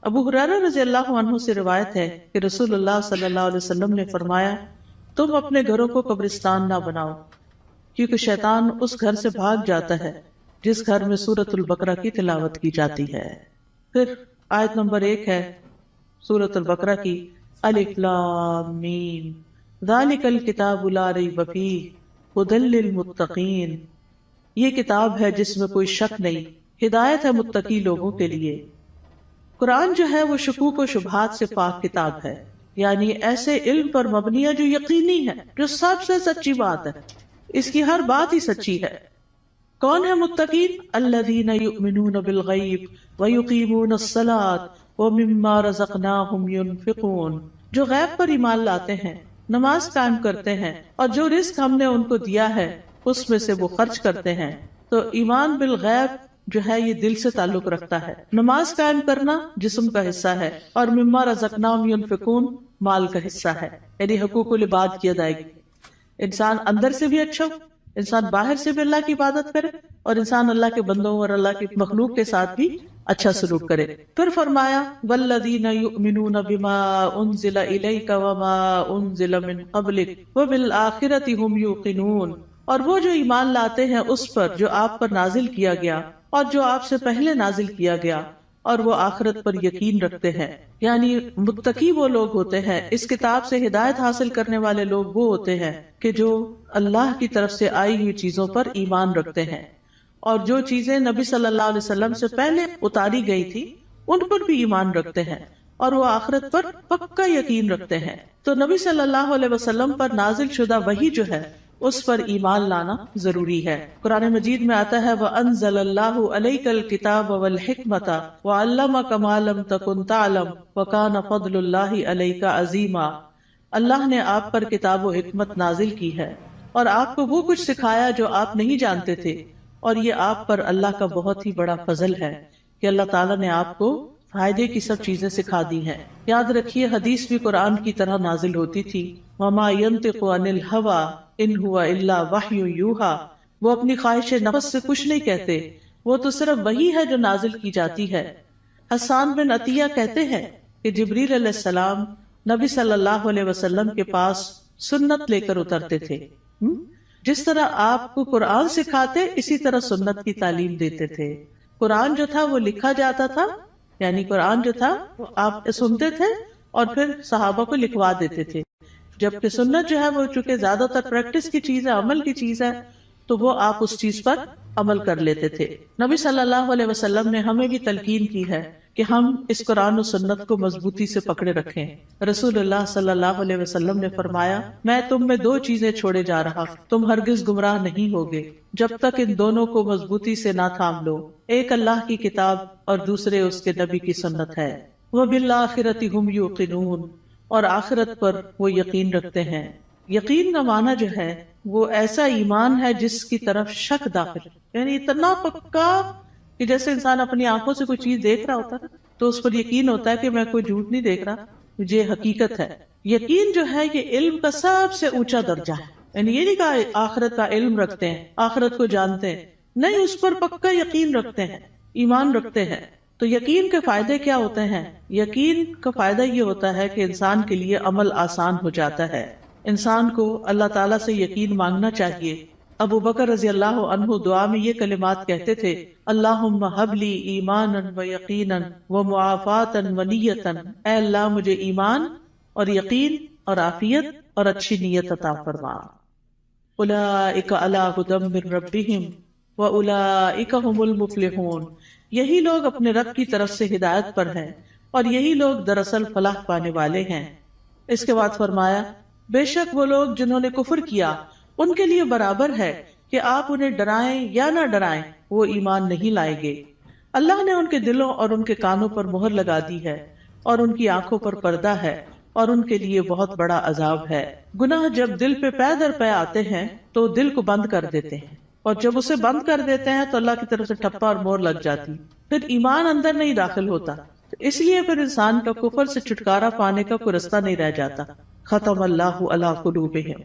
ابو ہریرہ رضی اللہ عنہ سے روایت ہے کہ رسول اللہ صلی اللہ علیہ وسلم نے فرمایا تم اپنے گھروں کو قبرستان نہ بناؤ، کیونکہ شیطان اس گھر سے بھاگ جاتا ہے جس گھر میں سورۃ البقرہ کی تلاوت کی جاتی ہے. پھر آیت نمبر 1 ہے سورۃ البقرہ کی، الف لام میم ذالک الکتاب لا ریب فیہ ھدی للمتقین. یہ کتاب ہے جس میں کوئی شک نہیں، ہدایت ہے متقی لوگوں کے لیے. قرآن جو ہے وہ شکوک و شبہات سے پاک کتاب ہے، یعنی ایسے علم پر مبنی ہے جو یقینی ہے، جو سب سے سچی بات ہے، اس کی ہر بات ہی سچی ہے. کون ہے متقین؟ الذین یؤمنون بالغیب ویقیمون الصلاۃ ومما رزقناہم ینفقون. جو غیب پر ایمان لاتے ہیں، نماز قائم کرتے ہیں، اور جو رزق ہم نے ان کو دیا ہے اس میں سے وہ خرچ کرتے ہیں. تو ایمان بالغیب جو ہے یہ دل سے تعلق رکھتا ہے. نماز قائم کرنا جسم کا حصہ ہے، اور مما رزقناہم ینفقون مال کا حصہ ہے، یعنی حقوق العباد کی ادائیگی. انسان اندر سے بھی اچھا ہو، انسان باہر سے بھی اللہ کی عبادت کرے، اور انسان اللہ کے بندوں اور اللہ کی مخلوق کے ساتھ بھی اچھا سلوک کرے. پھر فرمایا والذین یؤمنون بما انزل الیک وما انزل من قبلک وبالآخرۃ ھم یوقنون. اور وہ جو ایمان لاتے ہیں اس پر جو آپ پر نازل کیا گیا اور جو آپ سے پہلے نازل کیا گیا، اور وہ آخرت پر یقین رکھتے ہیں. یعنی متقی وہ لوگ ہوتے ہیں، اس کتاب سے ہدایت حاصل کرنے والے لوگ وہ ہوتے ہیں کہ جو اللہ کی طرف سے آئی ہوئی چیزوں پر ایمان رکھتے ہیں، اور جو چیزیں نبی صلی اللہ علیہ وسلم سے پہلے اتاری گئی تھی ان پر بھی ایمان رکھتے ہیں، اور وہ آخرت پر پکا یقین رکھتے ہیں. تو نبی صلی اللہ علیہ وسلم پر نازل شدہ وحی جو ہے اس پر ایمان لانا ضروری ہے. قرآن مجید میں آتا ہے وَأَنزَلَ اللَّهُ عَلَيْكَ الْكِتَابَ وَالْحِكْمَةَ وَعَلَّمَكَ مَا لَمْ تَكُنْ تَعْلَمْ وَكَانَ فَضْلُ اللَّهِ عَلَيْكَ عَظِيمًا. اللہ نے آپ پر کتاب و حکمت نازل کی ہے اور آپ کو وہ کچھ سکھایا جو آپ نہیں جانتے تھے، اور یہ آپ پر اللہ کا بہت ہی بڑا فضل ہے کہ اللہ تعالیٰ نے آپ کو فائدے کی سب چیزیں سکھا دی ہیں. یاد رکھیے حدیث بھی قرآن کی طرح نازل ہوتی تھی. وَمَا يَنطِقُ عَنِ الْهَوَىٰ إِنْ هُوَ إِلَّا وَحْيٌ يُوحَىٰ. وہ اپنی خواہش نفس سے کچھ نہیں کہتے، وہ تو صرف وحی ہے جو نازل کی جاتی ہے. حسان بن عطیہ کہتے ہیں کہ جبریل علیہ السلام نبی صلی اللہ علیہ وسلم کے پاس سنت لے کر اترتے تھے. جس طرح آپ کو قرآن سکھاتے اسی طرح سنت کی تعلیم دیتے تھے. قرآن جو تھا وہ لکھا جاتا تھا، یعنی قرآن جو تھا وہ آپ سنتے تھے اور پھر صحابہ کو لکھوا دیتے تھے، جبکہ سنت جو ہے وہ چونکہ زیادہ تر پریکٹس کی چیز ہے، عمل کی چیز ہے، تو وہ آپ اس چیز پر عمل کر لیتے تھے. نبی صلی اللہ علیہ وسلم نے ہمیں بھی تلقین کی ہے کہ ہم اس قرآن و سنت کو مضبوطی سے پکڑے رکھیں. رسول اللہ صلی اللہ علیہ وسلم نے فرمایا میں تم میں دو چیزیں چھوڑے جا رہا، تم ہرگز گمراہ نہیں ہوگے جب تک ان دونوں کو مضبوطی سے نہ تھام لو. ایک اللہ کی کتاب اور دوسرے اس کے نبی کی سنت ہے. وَبِالْآخِرَةِ هُمْ يُوقِنُونَ. اور آخرت پر وہ یقین رکھتے ہیں. یقین کا معنی جو ہے وہ ایسا ایمان ہے جس کی طرف شک داخل، یعنی اتنا پکا کہ جیسے انسان اپنی آنکھوں سے کوئی چیز دیکھ رہا ہوتا ہے تو اس پر یقین ہوتا ہے کہ میں کوئی جھوٹ نہیں دیکھ رہا، مجھے حقیقت ہے. یقین جو ہے یہ علم کا سب سے اونچا درجہ ہے. یعنی یہ نہیں کہا آخرت کا علم رکھتے ہیں، آخرت کو جانتے ہیں، نہیں، اس پر پکا یقین رکھتے ہیں، ایمان رکھتے ہیں. تو یقین کے فائدے کیا ہوتے ہیں؟ یقین کا فائدہ یہ ہوتا ہے کہ انسان کے لیے عمل آسان ہو جاتا ہے. انسان کو اللہ تعالیٰ سے یقین مانگنا چاہیے. ابو بکر رضی اللہ عنہ دعا میں یہ کلمات کہتے تھے اللہم حب لی ایمانا و یقینا و معافاتا و نیتا. اے اللہ مجھے ایمان اور یقین اور عافیت اور اچھی نیت عطا فرما. اولئک علی ھدی من ربہم واولئک ھم المفلحون. یہی لوگ اپنے رب کی طرف سے ہدایت پر ہیں اور یہی لوگ دراصل فلاح پانے والے ہیں. اس کے بعد فرمایا بے شک وہ لوگ جنہوں نے کفر کیا ان کے لیے برابر ہے کہ آپ انہیں ڈرائیں یا نہ ڈرائیں، وہ ایمان نہیں لائیں گے. اللہ نے ان کے دلوں اور ان کے کانوں پر مہر لگا دی ہے اور ان کی آنکھوں پر پردہ ہے اور ان کے لیے بہت بڑا عذاب ہے. گناہ جب دل پہ پے در پے آتے ہیں تو دل کو بند کر دیتے ہیں، اور جب اسے بند کر دیتے ہیں تو اللہ کی طرف سے ٹھپا اور مہر لگ جاتی، پھر ایمان اندر نہیں داخل ہوتا. اس لیے پھر انسان کا کفر سے چھٹکارا پانے کا کوئی رستہ نہیں رہ جاتا. ختم اللہ علی قلوبہم.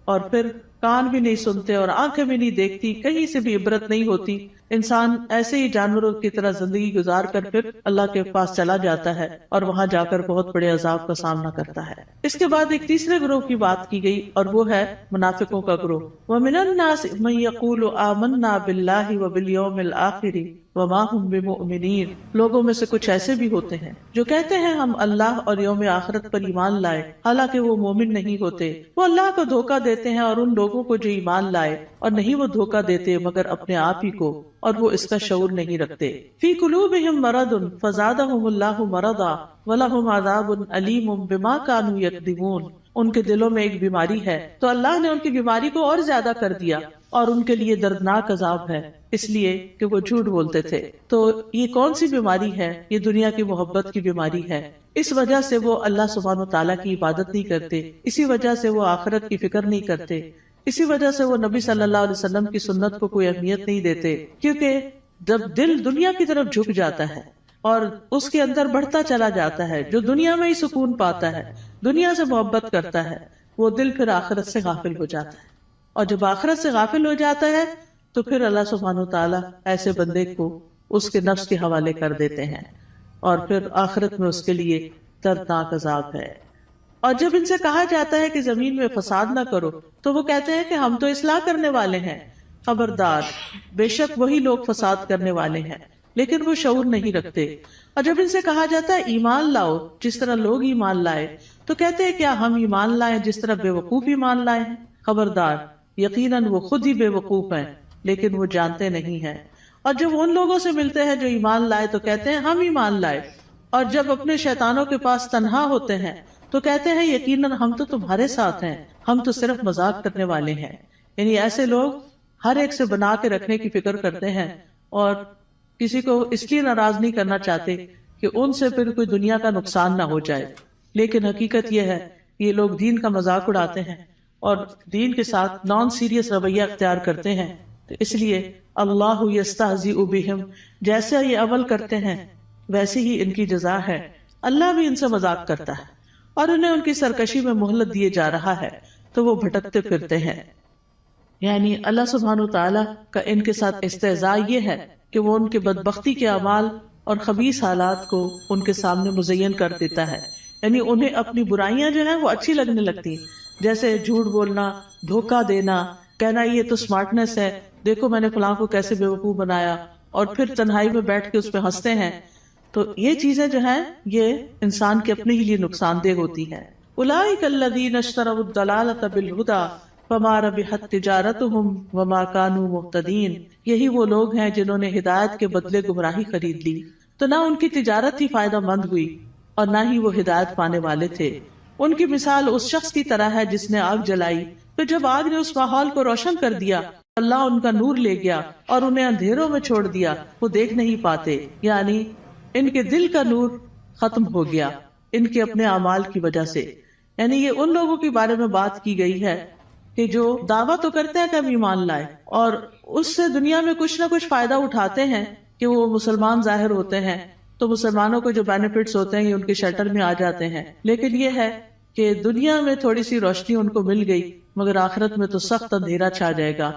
اور پھر کان بھی نہیں سنتے اور آنکھیں بھی نہیں دیکھتی، کہیں سے بھی عبرت نہیں ہوتی. انسان ایسے ہی جانوروں کی طرح زندگی گزار کر پھر اللہ کے پاس چلا جاتا ہے اور وہاں جا کر بہت بڑے عذاب کا سامنا کرتا ہے. اس کے بعد ایک تیسرے گروہ کی بات کی گئی اور وہ ہے منافقوں کا گروہ. وَمِنَ النَّاسِ مَن يَقُولُ آمَنَّا بِاللَّهِ وَبِالْيَوْمِ الْآخِرِ وَمَا هُمْ بِمُؤْمِنِينَ. لوگوں میں سے کچھ ایسے بھی ہوتے ہیں جو کہتے ہیں ہم اللہ اور یوم آخرت پر ایمان لائے، حالانکہ وہ مومن نہیں ہوتے. وہ اللہ کو دھوکہ دیتے ہیں اور ان لوگوں کو جو ایمان لائے، اور نہیں وہ دھوکہ دیتے مگر اپنے آپ ہی کو، اور وہ اس کا شعور نہیں رکھتے. فی قلوبہم مرض فزادہم اللہ مرضا ولہم عذاب علیم بما کانوا یکذبون. ان کے دلوں میں ایک بیماری ہے تو اللہ نے ان کی بیماری کو اور زیادہ کر دیا، اور ان کے لیے دردناک عذاب ہے اس لیے کہ وہ جھوٹ بولتے تھے. تو یہ کون سی بیماری ہے؟ یہ دنیا کی محبت کی بیماری ہے. اس وجہ سے وہ اللہ سبحانہ وتعالیٰ کی عبادت نہیں کرتے، اسی وجہ سے وہ آخرت کی فکر نہیں کرتے، اسی وجہ سے وہ نبی صلی اللہ علیہ وسلم کی سنت کو کوئی اہمیت نہیں دیتے. کیونکہ جب دل دنیا کی طرف جھک جاتا ہے اور اس کے اندر بڑھتا چلا جاتا ہے، جو دنیا میں ہی سکون پاتا ہے، دنیا سے محبت کرتا ہے، وہ دل پھر آخرت سے غافل ہو جاتا ہے. اور جب آخرت سے غافل ہو جاتا ہے تو پھر اللہ سبحانہ وتعالیٰ ایسے بندے کو اس کے نفس کے حوالے کر دیتے ہیں، اور پھر آخرت میں اس کے لیے دردناک عذاب ہے. اور جب ان سے کہا جاتا ہے کہ زمین میں فساد نہ کرو تو وہ کہتے ہیں کہ ہم تو اصلاح کرنے والے ہیں. خبردار، بے شک وہی لوگ فساد کرنے والے ہیں لیکن وہ شعور نہیں رکھتے. اور جب ان سے کہا جاتا ہے ایمان لاؤ جس طرح لوگ ایمان لائے، تو کہتے ہیں کیا ہم ایمان لائیں جس طرح بے وقوف ایمان لائے ہیں؟ خبردار، یقیناً وہ خود ہی بے وقوف ہیں لیکن وہ جانتے نہیں ہیں. اور جب ان لوگوں سے ملتے ہیں جو ایمان لائے تو کہتے ہیں ہم ایمان لائے، اور جب اپنے شیطانوں کے پاس تنہا ہوتے ہیں تو کہتے ہیں یقیناً ہم تو تمہارے ساتھ ہیں، ہم تو صرف مذاق کرنے والے ہیں. یعنی ایسے لوگ ہر ایک سے بنا کے رکھنے کی فکر کرتے ہیں اور کسی کو اس لیے ناراض نہیں کرنا چاہتے کہ ان سے پھر کوئی دنیا کا نقصان نہ ہو جائے. لیکن حقیقت یہ ہے یہ لوگ دین کا مذاق اڑاتے ہیں اور دین کے ساتھ نان سیریس رویہ اختیار کرتے ہیں. تو اس لیے اللہ یستہزئ بہم، جیسے یہ عمل کرتے ہیں ویسے ہی ان کی جزا ہے. اللہ بھی ان سے مذاق کرتا ہے اور انہیں ان کی سرکشی میں مہلت دیے جا رہا ہے تو وہ بھٹکتے پھرتے ہیں. یعنی اللہ سبحانہ وتعالی کا ان کے ساتھ استہزاء یہ ہے کہ وہ ان کے بدبختی کے اعمال اور خبیث حالات کو ان کے سامنے مزین کر دیتا ہے. یعنی انہیں اپنی برائیاں جو ہیں وہ اچھی لگنے لگتی ہیں، جیسے جھوٹ بولنا، دھوکہ دینا، کہنا یہ تو سمارٹنس ہے، دیکھو میں نے فلاں کو کیسے بیوقوف بنایا، اور پھر تنہائی میں بیٹھ کے اس پہ ہنستے ہیں. تو یہ چیزیں جو ہیں یہ انسان کے اپنے ہی لیے نقصان دہ ہوتی ہیں. اولئک الذین اشتروا الضلالۃ بالہدی فما ربحت تجارتہم وما کانوا مہتدین. یہی وہ لوگ ہیں جنہوں نے ہدایت کے بدلے گمراہی خرید لی، تو نہ ان کی تجارت ہی فائدہ مند ہوئی اور نہ ہی وہ ہدایت پانے والے تھے. ان کی مثال اس شخص کی طرح ہے جس نے آگ جلائی، تو جب آگ نے اس ماحول کو روشن کر دیا اللہ ان کا نور لے گیا اور انہیں اندھیروں میں چھوڑ دیا، وہ دیکھ نہیں پاتے. یعنی ان کے دل کا نور ختم ہو گیا ان کے اپنے اعمال کی وجہ سے. یعنی یہ ان لوگوں کے بارے میں بات کی گئی ہے کہ جو دعویٰ تو کرتے ہیں کہ ہم ایمان لائے اور اس سے دنیا میں کچھ نہ کچھ فائدہ اٹھاتے ہیں کہ وہ مسلمان ظاہر ہوتے ہیں تو مسلمانوں کو جو بینیفٹس ہوتے ہیں یہ ان کے شٹر میں آ جاتے ہیں. لیکن یہ ہے کہ دنیا میں تھوڑی سی روشنی ان کو مل گئی مگر آخرت میں تو سخت اندھیرا چھا جائے گا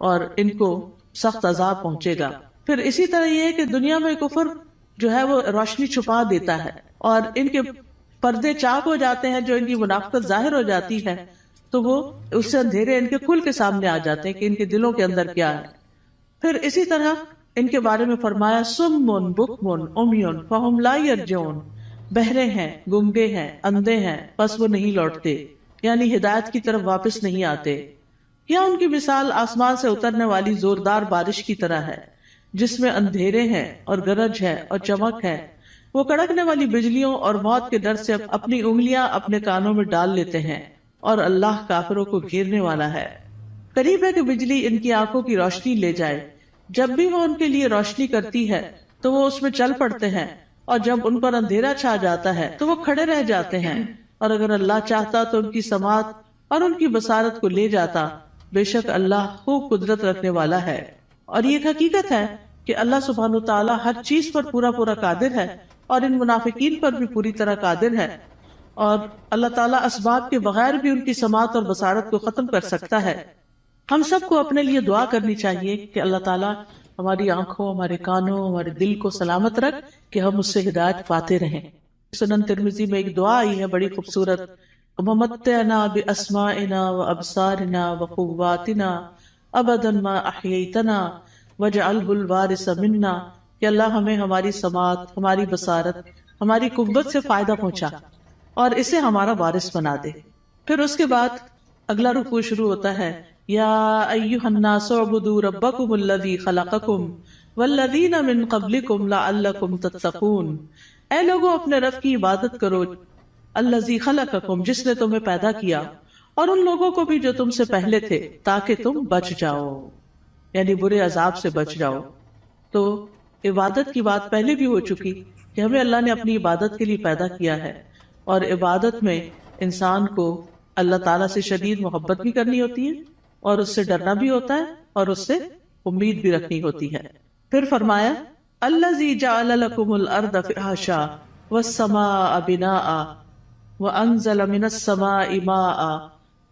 اور ان کو سخت عذاب پہنچے گا. پھر اسی طرح یہ ہے کہ دنیا میں کفر جو ہے وہ روشنی چھپا دیتا ہے اور ان کے پردے چاک ہو جاتے ہیں، جو ان کی منافقت ظاہر ہو جاتی ہے تو وہ اس سے اندھیرے ان کے کھل کے سامنے آ جاتے ہیں کہ ان کے دلوں کے اندر کیا ہے. پھر اسی طرح ان کے بارے میں فرمایا سم بکم عمی فہم لا یرجعون، بہرے ہیں، گنگے ہیں، اندھے ہیں، بس وہ نہیں لوٹتے، یعنی ہدایت کی طرف واپس نہیں آتے. یا ان کی مثال آسمان سے اترنے والی زوردار بارش کی طرح ہے جس میں اندھیرے ہیں اور گرج ہے اور چمک ہے. وہ کڑکنے والی بجلیوں اور موت کے ڈر سے اپنی انگلیاں اپنے کانوں میں ڈال لیتے ہیں اور اللہ کافروں کو گھیرنے والا ہے. قریب ہے کہ بجلی ان کی آنکھوں کی روشنی لے جائے، جب بھی وہ ان کے لیے روشنی کرتی ہے تو وہ اس میں چل پڑتے ہیں، اور جب ان پر اندھیرا چھا جاتا ہے تو وہ کھڑے رہ جاتے ہیں. اور اگر اللہ چاہتا تو ان کی سماعت اور ان کی بصارت کو لے جاتا، بے شک اللہ خوب قدرت رکھنے والا ہے. اور یہ حقیقت ہے کہ اللہ سبحانہ تعالیٰ ہر چیز پر پورا قادر ہے اور ان منافقین پر بھی پوری طرح قادر ہے، اور اللہ تعالیٰ اسباب کے بغیر بھی ان کی سماعت اور بصارت کو ختم کر سکتا ہے. ہم سب کو اپنے لیے دعا کرنی چاہیے کہ اللہ تعالیٰ ہماری آنکھوں، ہمارے کانوں، ہمارے دل کو سلامت رکھ کہ ہم اس سے ہدایت پاتے رہیں. سنن ترمذی میں ایک دعا آئی ہے بڑی خوبصورت، وَمَتِّعْنَا بِأَسْمَاعِنَا وَأَبْصَارِنَا وَقُوَّاتِنَا أَبَدًا مَا أَحْيَيْتَنَا وَاجْعَلْهُ الْوَارِثَ مِنَّا، کہ اللہ ہمیں ہماری سماعت، ہماری بصارت، ہماری قوت سے فائدہ پہنچا اور اسے ہمارا وارث بنا دے. پھر اس کے بعد اگلا رکوع شروع ہوتا ہے، یا ایھا الناس اعبدوا ربکم الذی خلقکم والذین من قبلکم لعلکم تتقون. اے لوگوں اپنے رب کی عبادت کرو، الذی خلقکم جس نے تمہیں پیدا کیا، اور ان لوگوں کو بھی جو تم سے پہلے تھے، تاکہ تم بچ جاؤ، یعنی برے عذاب سے بچ جاؤ. تو عبادت کی بات پہلے بھی ہو چکی کہ ہمیں اللہ نے اپنی عبادت کے لیے پیدا کیا ہے، اور عبادت میں انسان کو اللہ تعالیٰ سے شدید محبت بھی کرنی ہوتی ہے اور اس سے ڈرنا بھی ہوتا ہے اور اس سے امید بھی رکھنی ہوتی ہے. پھر فرمایا الذی جعل لکم الارض فراشا والسماء بناء وانزل من السماء ماء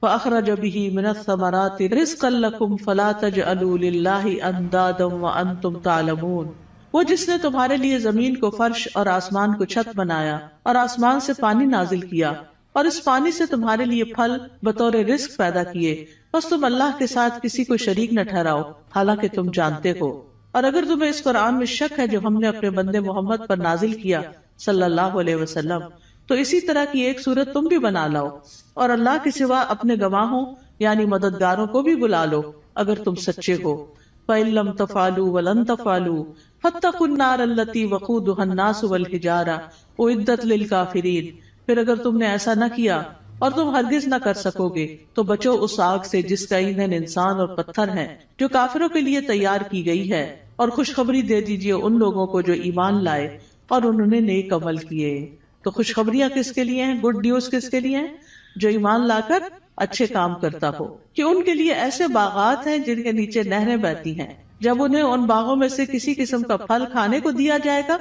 فاخرج به من الثمرات رزقا لکم فلا تجعلوا للہ اندادا وانتم تعلمون. وہ جس نے تمہارے لیے زمین کو فرش اور آسمان کو چھت بنایا اور آسمان سے پانی نازل کیا اور اس پانی سے تمہارے لیے پھل بطور رزق پیدا کیے، بس تم اللہ کے ساتھ کسی کو شریک نہ ٹھہراؤ حالانکہ تم جانتے ہو. اور اگر تمہیں اس قرآن میں شک ہے جو ہم نے اپنے بندے محمد پر نازل کیا صلی اللہ علیہ وسلم، تو اسی طرح کی ایک صورت تم بھی بنا لاؤ، اور اللہ کے سوا اپنے گواہوں یعنی مددگاروں کو بھی بلا لو اگر تم سچے ہو۔ فَإِن لَّمْ تَفْعَلُوا وَلَن تَفْعَلُوا فَاتَّقُوا النَّارَ الَّتِي وَقُودُهَا النَّاسُ وَالْحِجَارَةُ أُعِدَّتْ لِلْكَافِرِينَ، پھر اگر تم نے ایسا نہ کیا اور تم ہرگز نہ کر سکو گے تو بچو اس آگ سے جس کا ایندھن انسان اور پتھر ہے، جو کافروں کے لیے تیار کی گئی ہے، اور خوشخبری دے دیجئے ان لوگوں کو جو ایمان لائے اور انہوں نے نیک عمل کیے۔ تو خوشخبریاں کس کے لیے ہیں؟ گڈ نیوز کس کے لیے ہیں؟ جو ایمان لا کر اچھے کام کرتا ہو، کہ ان کے لیے ایسے باغات ہیں جن کے نیچے نہریں بہتی ہیں، جب انہیں ان باغوں میں سے کسی قسم کا پھل کھانے کو دیا جائے گا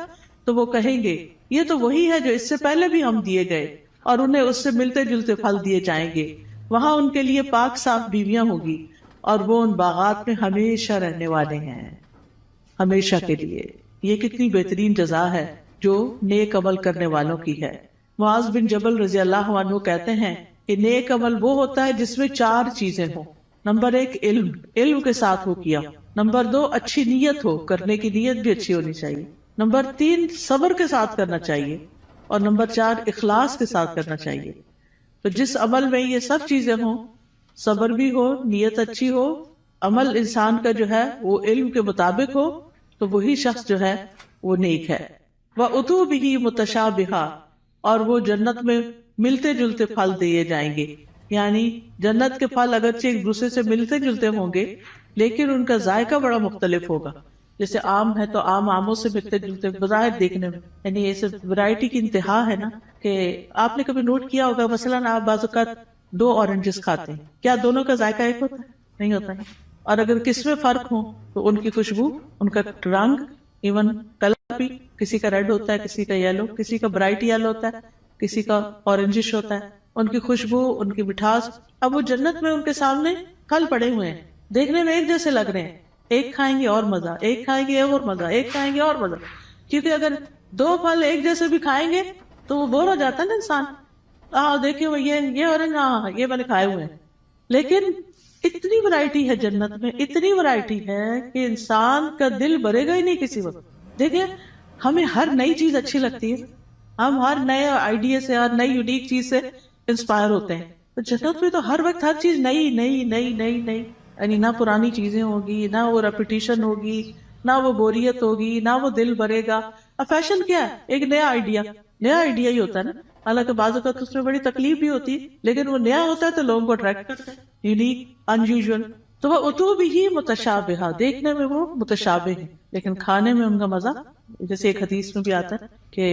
تو وہ کہیں گے یہ تو وہی ہے جو اس سے پہلے بھی ہم دیے گئے، اور انہیں اس سے ملتے جلتے پھل دیے جائیں گے۔ وہاں ان کے لیے پاک صاف بیویاں ہوں گی، اور وہ ان باغات میں ہمیشہ رہنے والے ہیں، ہمیشہ کے لیے۔ یہ کتنی بہترین جزا ہے جو نیک عمل کرنے والوں کی ہے۔ معاذ بن جبل رضی اللہ عنہ کہتے ہیں کہ نیک عمل وہ ہوتا ہے جس میں 4 چیزیں ہوں۔ نمبر 1 علم کے ساتھ ہو کیا۔ نمبر 2 اچھی نیت ہو، کرنے کی نیت بھی اچھی ہونی چاہیے۔ نمبر 3 صبر کے ساتھ کرنا چاہیے، اور نمبر 4 اخلاص کے ساتھ کرنا چاہیے۔ تو جس عمل میں یہ سب چیزیں ہوں، صبر بھی ہو، نیت اچھی ہو، عمل انسان کا جو ہے وہ علم کے مطابق ہو، تو وہی شخص جو ہے وہ نیک ہے۔ وَأُتُوا بِهِ مُتَشَابِهًا، اور وہ جنت میں ملتے جلتے پھل دیے جائیں گے، یعنی جنت کے پھل اگرچہ ایک دوسرے سے ملتے جلتے ہوں گے لیکن ان کا ذائقہ بڑا مختلف ہوگا۔ جیسے آم ہے تو آموں سے ملتے جلتے بظاہر دیکھنے میں، یعنی یہ ورائٹی کی انتہا ہے نا، کہ آپ نے کبھی نوٹ کیا ہوگا مثلاً آپ بعض اوقات 2 اورنجز کھاتے ہیں، کیا دونوں کا ذائقہ ایک ہوتا ہے؟ نہیں ہوتا ہے۔ اور اگر کس میں فرق ہو تو ان کی خوشبو، ان کا رنگ، ایون کلر بھی، کسی کا ریڈ ہوتا ہے، کسی کا یلو، کسی کا برائٹ یلو ہوتا ہے، کسی کا اورنجش ہوتا ہے، ان کی خوشبو، ان کی مٹھاس۔ اب وہ جنت میں ان کے سامنے پھل پڑے ہوئے ہیں، دیکھنے میں ایک جیسے لگ رہے ہیں، ایک کھائیں گے اور مزہ، ایک کھائیں گے اور مزہ، ایک کھائیں گے اور مزہ، کیونکہ اگر 2 پھل ایک جیسے بھی کھائیں گے تو وہ بور ہو جاتا ہے نا انسان، دیکھیں وہ یہ اورنج، یہ میں نے کھائے ہوئے ہیں۔ لیکن اتنی ورائٹی ہے جنت میں، اتنی ورائٹی ہے کہ انسان کا دل بھرے گا ہی نہیں کسی وقت۔ دیکھیں ہمیں ہر نئی چیز اچھی لگتی ہے، ہم ہر نئے آئیڈیا سے، ہر نئی یونیک چیز سے انسپائر ہوتے ہیں، تو جنت میں تو ہر وقت ہر چیز نئی نئی نئی نئی نئی، یعنی نہ پرانی چیزیں ہوگی، نہ وہ ریپیٹیشن ہوگی، نہ وہ بوریت ہوگی، نہ وہ دل بھرے گا۔ اب فیشن کیا ہے؟ ایک نیا آئیڈیا ہی ہوتا ہے نا، حالانکہ بعض اوقات اس میں بڑی تکلیف بھی ہوتی ہے، لیکن وہ نیا ہوتا ہے تو لوگوں کو اٹریکٹ کرتا ہے، یونیک، انیوژل۔ تو وہ اتو بھی متشابہہ، دیکھنے میں وہ متشابہ ہے لیکن کھانے میں ان کا مزہ، جیسے ایک حدیث میں بھی آتا ہے کہ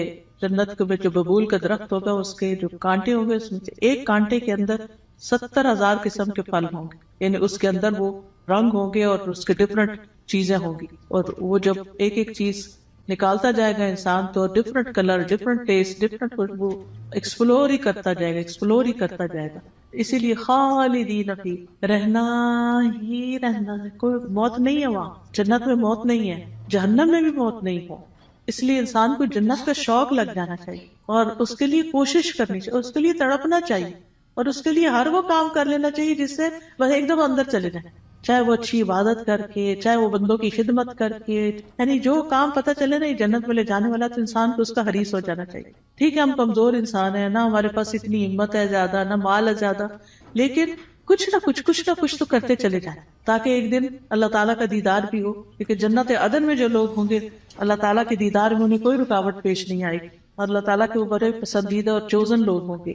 جنت کے جو ببول کا درخت ہوگا اس کے جو کانٹے ہوں گے، اس میں سے ایک کانٹے کے اندر 70,000 قسم کے پھل ہوں گے، یعنی اس کے اندر وہ رنگ ہوں گے اور اس کے ڈفرنٹ چیزیں ہوں گی، اور وہ جب ایک ایک چیز نکالتا جائے گا انسان تو different colour, different test, different خوشبو، ایکسپلور ہی کرتا جائے گا، ایکسپلور ہی کرتا جائے گا۔ اسی لیے خالدین فی، رہنا ہی رہنا ہے، کوئی موت نہیں ہے وہاں، جنت میں موت نہیں ہے، جہنم میں بھی موت نہیں ہے۔ اس لیے انسان کو جنت کا شوق لگ جانا چاہیے اور اس کے لیے کوشش کرنی چاہیے، اس کے لیے تڑپنا چاہیے، اور اس کے لیے ہر وہ کام کر لینا چاہیے جس سے بس ایک دم اندر چلے جائیں، چاہے وہ اچھی عبادت کر کے، چاہے وہ بندوں کی خدمت کر کے، یعنی جو کام پتہ چلے نا یہ جنت میں لے جانے والا، تو انسان کو اس کا حریص ہو جانا چاہیے۔ ٹھیک ہے ہم کمزور انسان ہیں، نہ ہمارے پاس اتنی ہمت ہے زیادہ، نہ مال ہے زیادہ، لیکن کچھ نہ کچھ تو کرتے چلے جائیں تاکہ ایک دن اللہ تعالیٰ کا دیدار بھی ہو، کیونکہ جنت عدن میں جو لوگ ہوں گے اللہ تعالیٰ کے دیدار میں انہیں کوئی رکاوٹ پیش نہیں آئے گی، اور اللہ تعالیٰ کے وہ بڑے پسندیدہ اور چوزن لوگ ہوں گے۔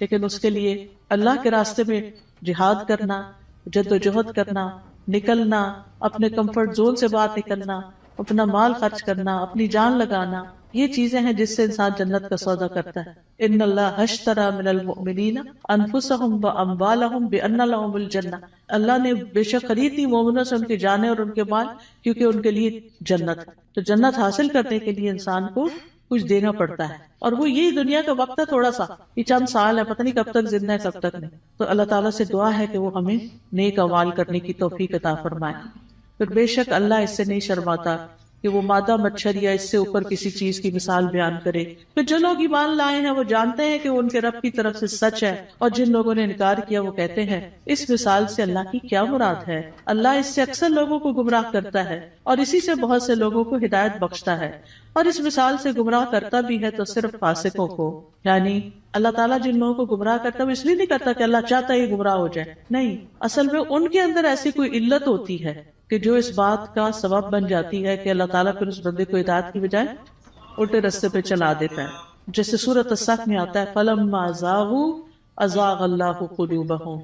لیکن اس کے لیے اللہ کے راستے میں جہاد کرنا، جد و جہد کرنا، نکلنا، اپنے کمفرٹ زون سے باہر نکلنا، اپنا مال خرچ کرنا، اپنی جان لگانا، یہ چیزیں ہیں جس سے انسان جنت کا سودا کرتا ہے۔ ان اللہ اشتری من المؤمنین انفسهم واموالهم بان لهم الجنہ، اللہ نے بے شک خرید لی مومنوں سے ان کی جانیں اور ان کے مال، کیونکہ ان کے لیے جنت ہے۔ تو جنت حاصل کرنے کے لیے انسان کو کچھ دینا پڑتا ہے، اور وہ یہی دنیا کا وقت ہے، تھوڑا سا، یہ چند سال ہے، پتہ نہیں کب تک زندہ ہے کب تک نہیں۔ تو اللہ تعالیٰ سے دعا ہے کہ وہ ہمیں نیک اعمال کرنے کی توفیق عطا فرمائے۔ پھر بے شک اللہ اس سے نہیں شرماتا کہ وہ مادہ مچھر یا اس سے اوپر کسی چیز کی مثال بیان کرے. پھر جو لوگ ایمان لائے ہیں وہ جانتے ہیں کہ وہ ان کے رب کی طرف سے سچ ہے، اور جن لوگوں نے انکار کیا وہ کہتے ہیں اس مثال سے اللہ کی کیا مراد ہے. اللہ اس سے اکثر لوگوں کو گمراہ کرتا ہے اور اسی سے بہت سے لوگوں کو ہدایت بخشتا ہے، اور اس مثال سے گمراہ کرتا بھی ہے تو صرف فاسقوں کو. یعنی اللہ تعالیٰ جن لوگوں کو گمراہ کرتا ہے وہ اس لیے نہیں کرتا کہ اللہ چاہتا ہے گمراہ ہو جائے، نہیں، اصل میں ان کے اندر ایسی کوئی علت ہوتی ہے کہ جو اس بات کا سبب بن جاتی ہے کہ اللہ تعالیٰ پھر اس بندے کو ہدایت کی بجائے الٹے رستے پہ چلا دیتا ہے. جیسے سورۃ الصف میں آتا ہے فَلَمَّا زَاغُوا أَزَاغَ اللَّهُ قُلُوبَهُمْ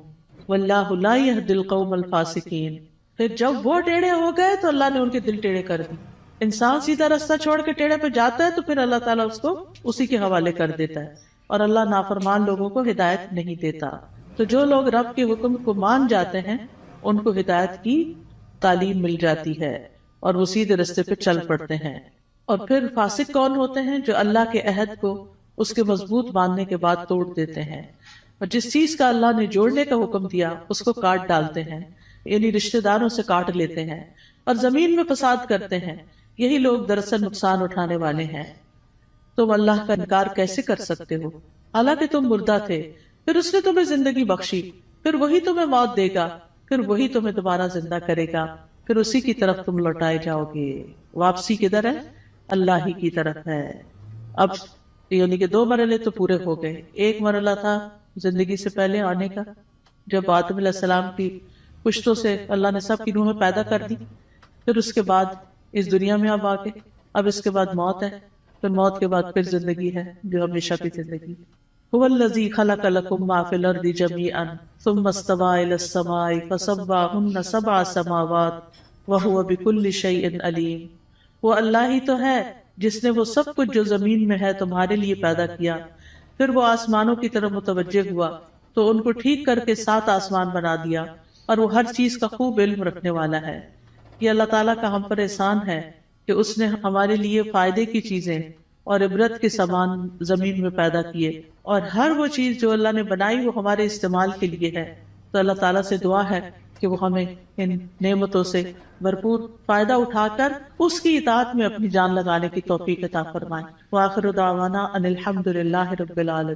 وَاللَّهُ لَا يَهْدِي الْقَوْمَ الْفَاسِقِينَ. پھر جب وہ ٹیڑھے ہو گئے تو اللہ نے ان کے دل ٹیڑھے کر دی. انسان سیدھا راستہ چھوڑ کے ٹیڑھے پہ جاتا ہے تو پھر اللہ تعالیٰ اس کو اسی کے حوالے کر دیتا ہے، اور اللہ نافرمان لوگوں کو ہدایت نہیں دیتا. تو جو لوگ رب کے حکم کو مان جاتے ہیں ان کو ہدایت کی تعلیم مل جاتی ہے اور وہ سیدھے راستے پہ چل پڑتے ہیں. اور پھر فاسق کون ہوتے ہیں؟ جو اللہ کے عہد کو اس کے مضبوط ماننے کے بعد توڑ دیتے ہیں، اور جس چیز کا اللہ نے جوڑنے کا حکم دیا اس کو کاٹ ڈالتے ہیں، یعنی رشتہ داروں سے کاٹ لیتے ہیں اور زمین میں فساد کرتے ہیں. یہی لوگ دراصل نقصان اٹھانے والے ہیں. تم اللہ کا انکار کیسے کر سکتے ہو حالانکہ تم مردہ تھے، پھر اس نے تمہیں زندگی بخشی، پھر وہی تمہیں موت دے گا، پھر وہی تمہیں دوبارہ زندہ کرے گا، پھر اسی کی طرف تم لوٹائے جاؤ گے. واپسی کدھر ہے؟ اللہ ہی کی طرف ہے. اب یعنی کہ 2 مرحلے تو پورے ہو گئے. ایک مرحلہ تھا زندگی سے پہلے آنے کا، جب آدم علیہ السلام کی پشتوں سے اللہ نے سب کی روحیں پیدا کر دی. پھر اس کے بعد اس دنیا میں اب آگے، اب اس کے بعد موت ہے، پھر موت کے بعد پھر زندگی ہے جو ہمیشہ کی زندگی. هو الذی خلق لکم ما فی الارض جمیعا ثم استوى الی السماء فسواہن 7 سماوات وہو بکل شیء علیم. وہ اللہ ہی تو ہے جس نے وہ سب کچھ جو زمین میں ہے تمہارے لیے پیدا کیا، پھر وہ آسمانوں کی طرف متوجہ ہوا تو ان کو ٹھیک کر کے 7 آسمان بنا دیا، اور وہ ہر چیز کا خوب علم رکھنے والا ہے. یہ اللہ تعالیٰ کا ہم پر احسان ہے کہ اس نے ہمارے لیے فائدے کی چیزیں اور عبرت کے سامان زمین میں پیدا کیے، اور ہر وہ چیز جو اللہ نے بنائی وہ ہمارے استعمال کے لیے ہے. تو اللہ تعالیٰ سے دعا ہے کہ وہ ہمیں ان نعمتوں سے بھرپور فائدہ اٹھا کر اس کی اطاعت میں اپنی جان لگانے کی توفیق عطا فرمائے. وآخر دعوانا ان الحمد للہ رب العالمین.